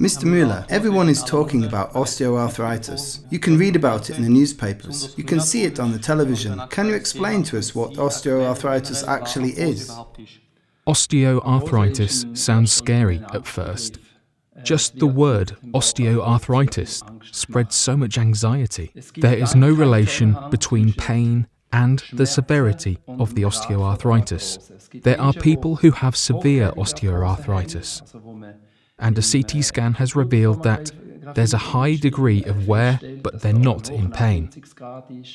Mr. Müller, everyone is talking about osteoarthritis. You can read about it in the newspapers. You can see it on the television. Can you explain to us what osteoarthritis actually is? Osteoarthritis sounds scary at first. Just the word osteoarthritis spreads so much anxiety. There is no relation between pain and the severity of the osteoarthritis. There are people who have severe osteoarthritis, and a CT scan has revealed that there's a high degree of wear, but they're not in pain.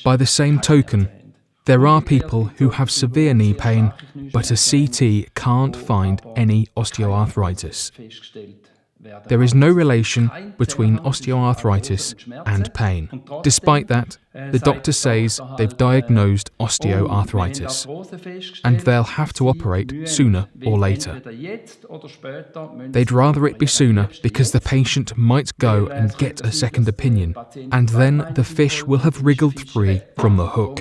By the same token, there are people who have severe knee pain, but a CT can't find any osteoarthritis. There is no relation between osteoarthritis and pain. Despite that, the doctor says they've diagnosed osteoarthritis, and they'll have to operate sooner or later. They'd rather it be sooner because the patient might go and get a second opinion, and then the fish will have wriggled free from the hook.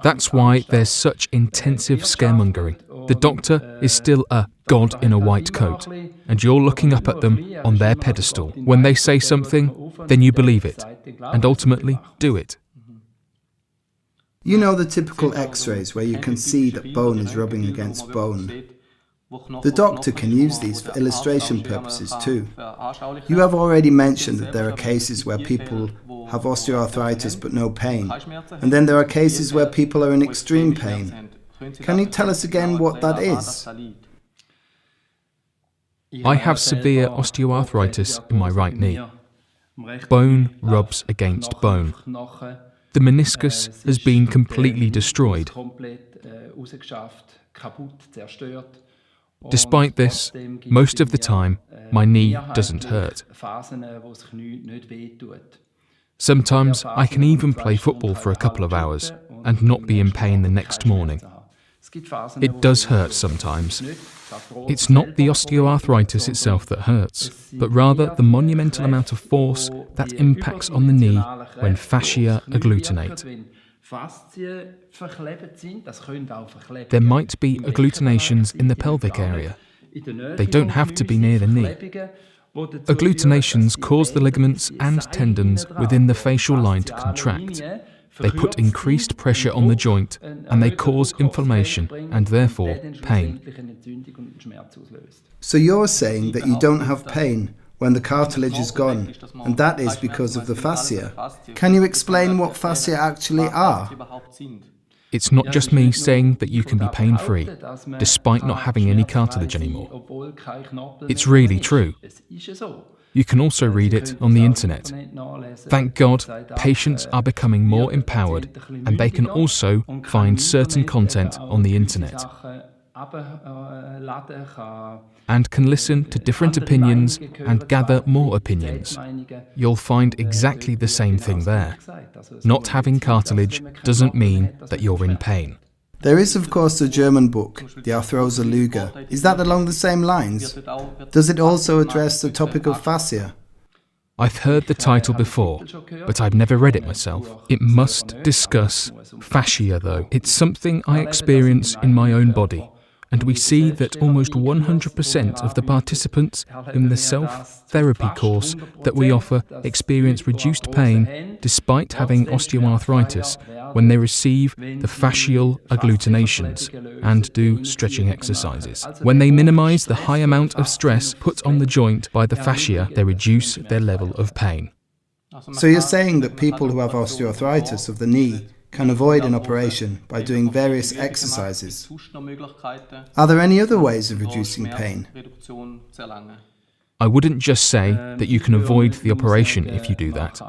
That's why there's such intensive scaremongering. The doctor is still a god in a white coat, and you're looking up at them on their pedestal. When they say something, then you believe it, and ultimately do it. You know the typical x-rays where you can see that bone is rubbing against bone. The doctor can use these for illustration purposes too. You have already mentioned that there are cases where people have osteoarthritis but no pain, and then there are cases where people are in extreme pain. Can you tell us again what that is? I have severe osteoarthritis in my right knee. Bone rubs against bone. The meniscus has been completely destroyed. Despite this, most of the time, my knee doesn't hurt. Sometimes I can even play football for a couple of hours and not be in pain the next morning. It does hurt sometimes. It's not the osteoarthritis itself that hurts, but rather the monumental amount of force that impacts on the knee when fascia agglutinate. There might be agglutinations in the pelvic area. They don't have to be near the knee. Agglutinations cause the ligaments and tendons within the fascial line to contract. They put increased pressure on the joint, and they cause inflammation and therefore pain. So you're saying that you don't have pain when the cartilage is gone, and that is because of the fascia. Can you explain what fascia actually are? It's not just me saying that you can be pain-free, despite not having any cartilage anymore. It's really true. You can also read it on the internet. Thank God, patients are becoming more empowered, and they can also find certain content on the internet, and can listen to different opinions and gather more opinions. You'll find exactly the same thing there. Not having cartilage doesn't mean that you're in pain. There is of course a German book, the Arthrose Lüge. Is that along the same lines? Does it also address the topic of fascia? I've heard the title before, but I've never read it myself. It must discuss fascia though. It's something I experience in my own body. And we see that almost 100% of the participants in the self-therapy course that we offer experience reduced pain despite having osteoarthritis when they receive the fascial agglutinations and do stretching exercises. When they minimize the high amount of stress put on the joint by the fascia, they reduce their level of pain. So you're saying that people who have osteoarthritis of the knee can avoid an operation by doing various exercises. Are there any other ways of reducing pain? I wouldn't just say that you can avoid the operation if you do that.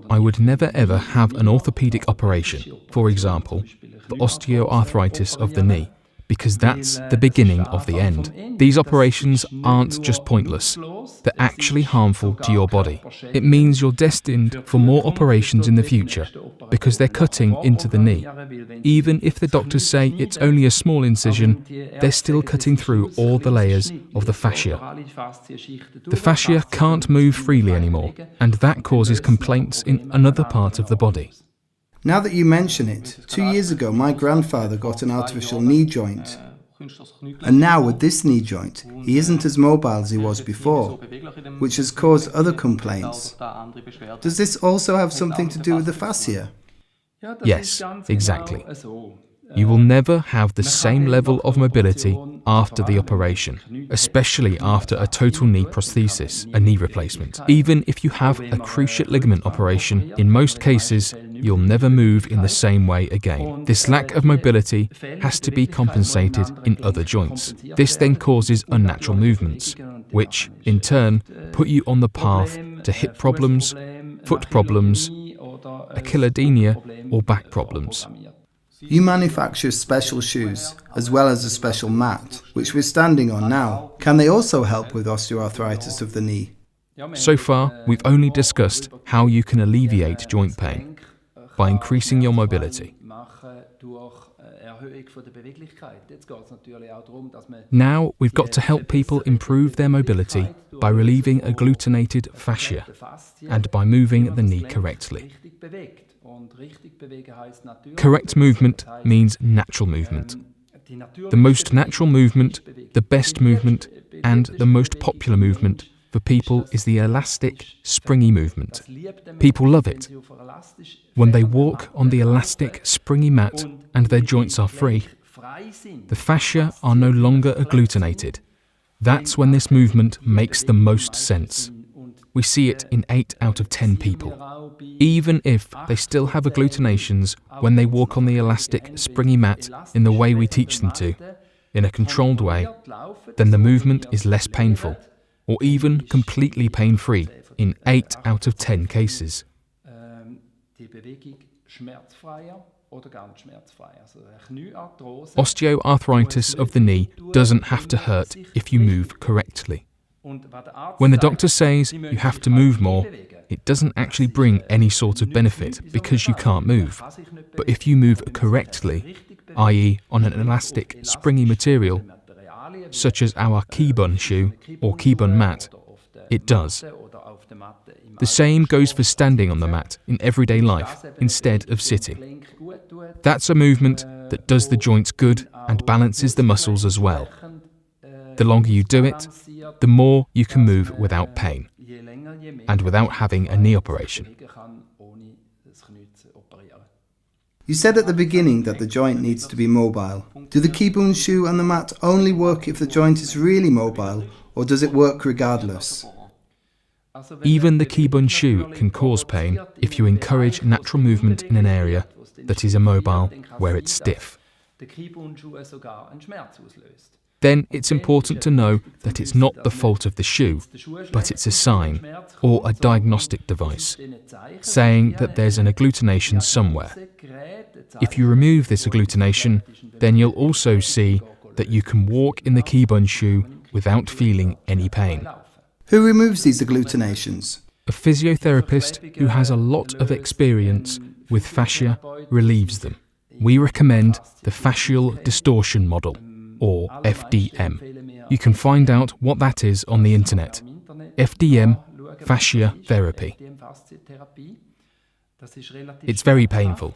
I would never ever have an orthopedic operation, for example, for osteoarthritis of the knee, because that's the beginning of the end. These operations aren't just pointless, they're actually harmful to your body. It means you're destined for more operations in the future, because they're cutting into the knee. Even if the doctors say it's only a small incision, they're still cutting through all the layers of the fascia. The fascia can't move freely anymore, and that causes complaints in another part of the body. Now that you mention it, 2 years ago my grandfather got an artificial knee joint. And now with this knee joint, he isn't as mobile as he was before, which has caused other complaints. Does this also have something to do with the fascia? Yes, exactly. You will never have the same level of mobility after the operation, especially after a total knee prosthesis, a knee replacement. Even if you have a cruciate ligament operation, in most cases, you'll never move in the same way again. This lack of mobility has to be compensated in other joints. This then causes unnatural movements, which, in turn, put you on the path to hip problems, foot problems, achilliodynia, or back problems. You manufacture special shoes, as well as a special mat, which we're standing on now. Can they also help with osteoarthritis of the knee? So far, we've only discussed how you can alleviate joint pain by increasing your mobility. Now we've got to help people improve their mobility by relieving agglutinated fascia and by moving the knee correctly. Correct movement means natural movement. The most natural movement, the best movement, and the most popular movement for people is the elastic, springy movement. People love it. When they walk on the elastic, springy mat and their joints are free, the fascia are no longer agglutinated. That's when this movement makes the most sense. We see it in 8 out of 10 people. Even if they still have agglutinations when they walk on the elastic, springy mat in the way we teach them to, in a controlled way, then the movement is less painful, or even completely pain-free in 8 out of 10 cases. Osteoarthritis of the knee doesn't have to hurt if you move correctly. When the doctor says you have to move more, it doesn't actually bring any sort of benefit because you can't move. But if you move correctly, i.e. on an elastic, springy material, such as our kybun shoe or kybun mat, it does. The same goes for standing on the mat in everyday life instead of sitting. That's a movement that does the joints good and balances the muscles as well. The longer you do it, the more you can move without pain and without having a knee operation. You said at the beginning that the joint needs to be mobile. Do the kybun shoe and the mat only work if the joint is really mobile, or does it work regardless? Even the kybun shoe can cause pain if you encourage natural movement in an area that is immobile, where it's stiff. Then it's important to know that it's not the fault of the shoe, but it's a sign or a diagnostic device saying that there's an agglutination somewhere. If you remove this agglutination, then you'll also see that you can walk in the kybun shoe without feeling any pain. Who removes these agglutinations? A physiotherapist who has a lot of experience with fascia relieves them. We recommend the fascial distortion model, or FDM. You can find out what that is on the internet. FDM, fascia therapy. It's very painful.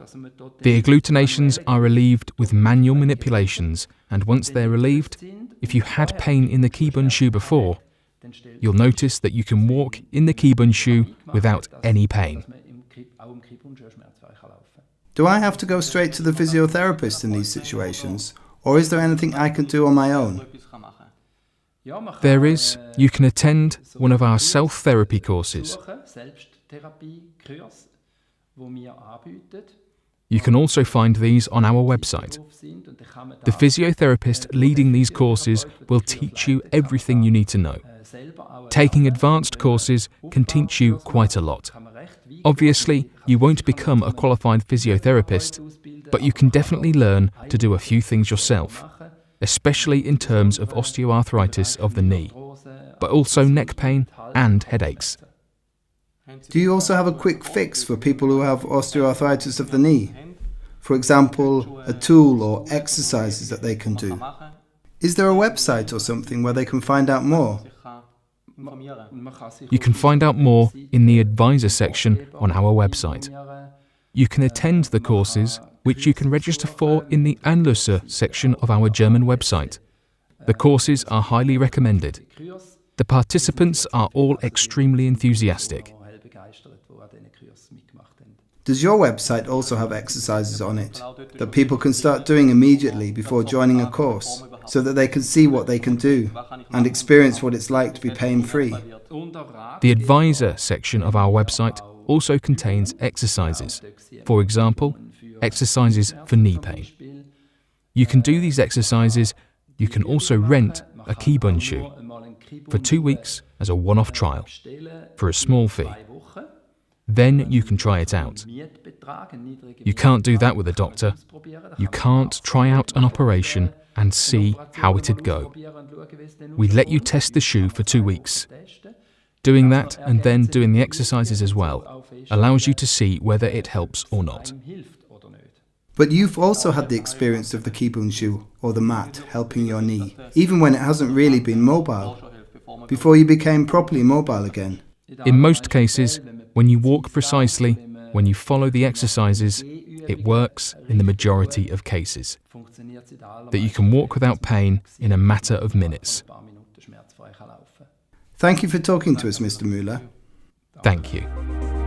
The agglutinations are relieved with manual manipulations, and once they're relieved, if you had pain in the kybun shoe before, you'll notice that you can walk in the kybun shoe without any pain. Do I have to go straight to the physiotherapist in these situations, or is there anything I can do on my own? There is. You can attend one of our self-therapy courses. You can also find these on our website. The physiotherapist leading these courses will teach you everything you need to know. Taking advanced courses can teach you quite a lot. Obviously, you won't become a qualified physiotherapist, but you can definitely learn to do a few things yourself, especially in terms of osteoarthritis of the knee, but also neck pain and headaches. Do you also have a quick fix for people who have osteoarthritis of the knee? For example, a tool or exercises that they can do? Is there a website or something where they can find out more? You can find out more in the advisor section on our website. You can attend the courses, which you can register for in the Anlässe section of our German website. The courses are highly recommended. The participants are all extremely enthusiastic. Does your website also have exercises on it that people can start doing immediately before joining a course, so that they can see what they can do and experience what it's like to be pain-free? The advisor section of our website also contains exercises. For example, exercises for knee pain. You can do these exercises. You can also rent a kybun shoe for 2 weeks as a one-off trial for a small fee. Then you can try it out. You can't do that with a doctor. You can't try out an operation and see how it'd go. We let you test the shoe for 2 weeks. Doing that and then doing the exercises as well allows you to see whether it helps or not. But you've also had the experience of the kybun shoe or the mat helping your knee, even when it hasn't really been mobile, before you became properly mobile again. In most cases, when you walk precisely, when you follow the exercises, it works in the majority of cases. That you can walk without pain in a matter of minutes. Thank you for talking to us, Mr. Müller. Thank you.